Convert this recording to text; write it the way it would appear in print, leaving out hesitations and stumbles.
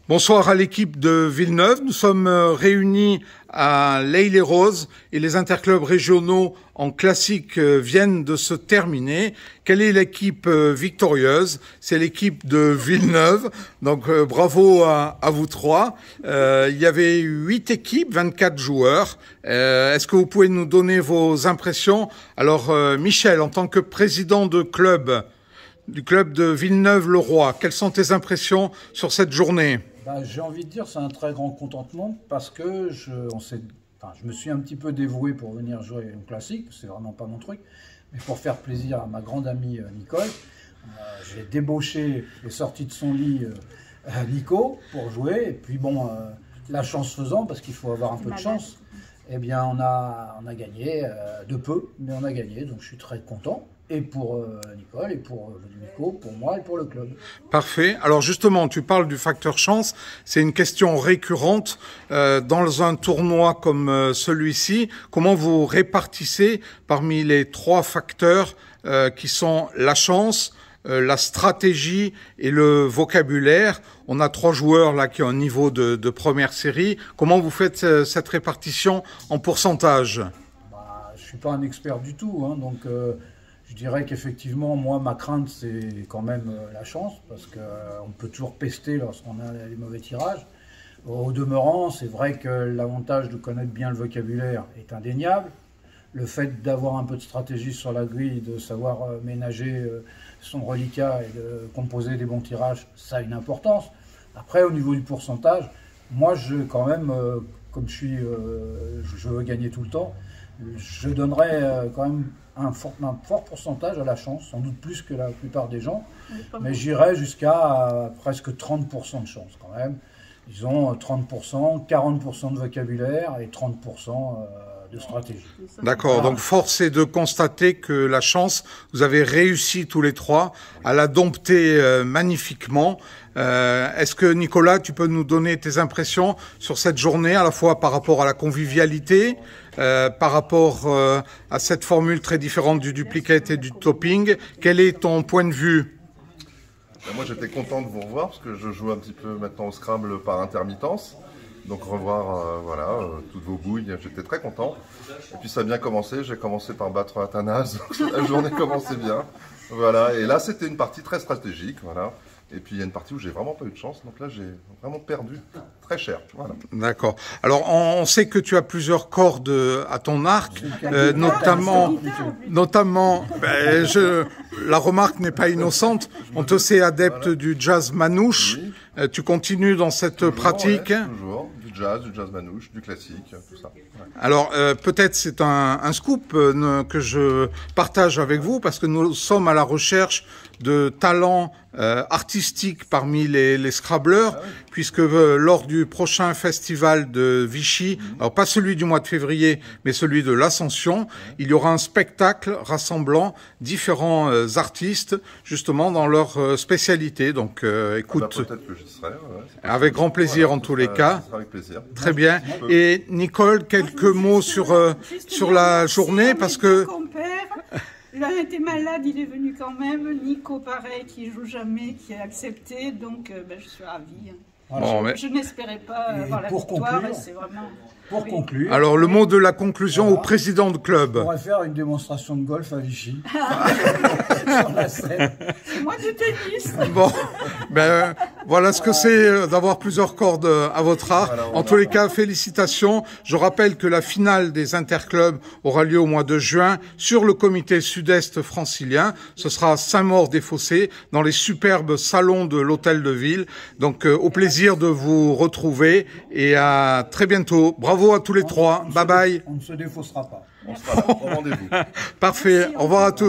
Bonsoir à l'équipe de Villeneuve. Nous sommes réunis à l'Haye-les-Roses et les interclubs régionaux en classique viennent de se terminer. Quelle est l'équipe victorieuse? C'est l'équipe de Villeneuve. Donc bravo à vous trois. Il y avait 8 équipes, 24 joueurs. Est-ce que vous pouvez nous donner vos impressions? Alors Michel, en tant que président du club de Villeneuve-le-Roi, quelles sont tes impressions sur cette journée? J'ai envie de dire c'est un très grand contentement parce que je me suis un petit peu dévoué pour venir jouer au classique, c'est vraiment pas mon truc, mais pour faire plaisir à ma grande amie Nicole, j'ai débauché et sorti de son lit Nico pour jouer, et puis bon, la chance faisant, parce qu'il faut avoir un peu de chance, eh bien on a gagné de peu, mais on a gagné, donc je suis très content. Et pour Nicole, et pour Nico, pour moi et pour le club. Parfait. Alors justement, tu parles du facteur chance. C'est une question récurrente dans un tournoi comme celui-ci. Comment vous répartissez parmi les 3 facteurs qui sont la chance, la stratégie et le vocabulaire? On a 3 joueurs là qui ont un niveau de première série. Comment vous faites cette répartition en pourcentage? Je suis pas un expert du tout, hein, donc... Je dirais qu'effectivement, moi, ma crainte, c'est quand même la chance, parce qu'on peut toujours pester lorsqu'on a les mauvais tirages. Au demeurant, c'est vrai que l'avantage de connaître bien le vocabulaire est indéniable. Le fait d'avoir un peu de stratégie sur la grille, de savoir ménager son reliquat et de composer des bons tirages, ça a une importance. Après, au niveau du pourcentage, moi, quand même, comme je veux gagner tout le temps, je donnerais quand même un fort pourcentage à la chance, sans doute plus que la plupart des gens, mais j'irais jusqu'à presque 30% de chance quand même. Ils ont 30%, 40% de vocabulaire et 30% de stratégie. D'accord, voilà. Donc force est de constater que la chance, vous avez réussi tous les 3 à la dompter magnifiquement. Est-ce que Nicolas, tu peux nous donner tes impressions sur cette journée, à la fois par rapport à la convivialité, par rapport à cette formule très différente du duplicate et du topping? Quel est ton point de vue? Moi j'étais content de vous revoir parce que je joue un petit peu maintenant au Scrabble par intermittence. Donc revoir toutes vos bouilles, j'étais très content. Et puis ça a bien commencé, j'ai commencé par battre Athanase, la journée commençait bien. Voilà, et là c'était une partie très stratégique, voilà. Et puis il y a une partie où j'ai vraiment pas eu de chance, donc là j'ai vraiment perdu très cher. Voilà. D'accord. Alors on sait que tu as plusieurs cordes à ton arc, notamment la remarque n'est pas innocente, on te sait adepte du jazz manouche, oui. Tu continues dans cette pratique? Ouais, toujours, du jazz manouche, du classique, tout ça. Ouais. Alors peut-être c'est un scoop que je partage avec vous, parce que nous sommes à la recherche de talents artistiques parmi les scrabbleurs, ah oui. Puisque lors du prochain festival de Vichy, alors pas celui du mois de février, mais celui de l'Ascension, il y aura un spectacle rassemblant différents artistes, justement dans leur spécialité. Donc écoute, peut-être que j'y serai, avec grand plaisir en tous les cas. Avec plaisir. Très bien. Et Nicole, quelques mots sur la journée, parce que... L'un était malade, il est venu quand même. Nico, pareil, qui joue jamais, qui a accepté. Donc, je suis ravie. Voilà. Je n'espérais pas avoir la victoire. C'est vraiment... Pour conclure... Alors, le mot de la conclusion au président de club. On pourrait faire une démonstration de golf à Vichy. Sur la scène. C'est moi du tennis. Bon, voilà ce que c'est d'avoir plusieurs cordes à votre arc. En tous les cas, félicitations. Je rappelle que la finale des interclubs aura lieu au mois de juin sur le comité sud-est francilien. Ce sera à Saint-Maur-des-Fossés, dans les superbes salons de l'hôtel de ville. Donc, au plaisir de vous retrouver et à très bientôt. Bravo à tous les 3. Bye bye. On ne se défaussera pas. On sera là, au rendez-vous. Parfait. Au revoir à tous.